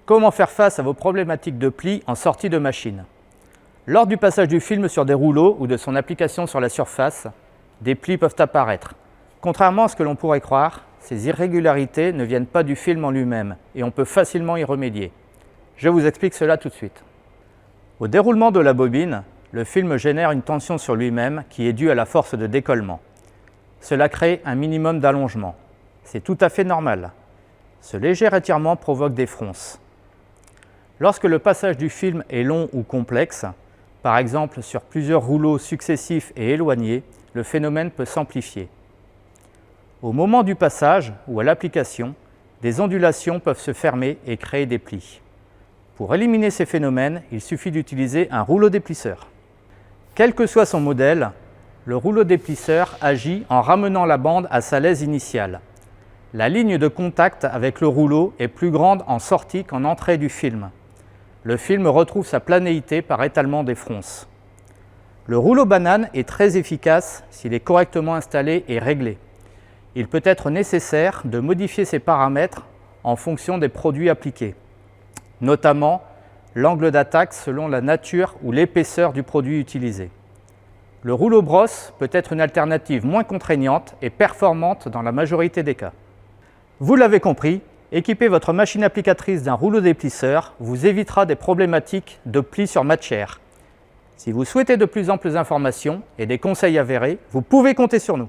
Comment faire face à vos problématiques de plis en sortie de machine? Lors du passage du film sur des rouleaux ou de son application sur la surface, des plis peuvent apparaître. Contrairement à ce que l'on pourrait croire, ces irrégularités ne viennent pas du film en lui-même et on peut facilement y remédier. Je vous explique cela tout de suite. Au déroulement de la bobine, le film génère une tension sur lui-même qui est due à la force de décollement. Cela crée un minimum d'allongement. C'est tout à fait normal. Ce léger étirement provoque des fronces. Lorsque le passage du film est long ou complexe, par exemple sur plusieurs rouleaux successifs et éloignés, le phénomène peut s'amplifier. Au moment du passage ou à l'application, des ondulations peuvent se fermer et créer des plis. Pour éliminer ces phénomènes, il suffit d'utiliser un rouleau déplisseur. Quel que soit son modèle, le rouleau déplisseur agit en ramenant la bande à sa lèse initiale. La ligne de contact avec le rouleau est plus grande en sortie qu'en entrée du film. Le film retrouve sa planéité par étalement des fronces. Le rouleau banane est très efficace s'il est correctement installé et réglé. Il peut être nécessaire de modifier ses paramètres en fonction des produits appliqués, notamment l'angle d'attaque selon la nature ou l'épaisseur du produit utilisé. Le rouleau brosse peut être une alternative moins contraignante et performante dans la majorité des cas. Vous l'avez compris, équiper votre machine applicatrice d'un rouleau déplisseur vous évitera des problématiques de plis sur matière. Si vous souhaitez de plus amples informations et des conseils avérés, vous pouvez compter sur nous.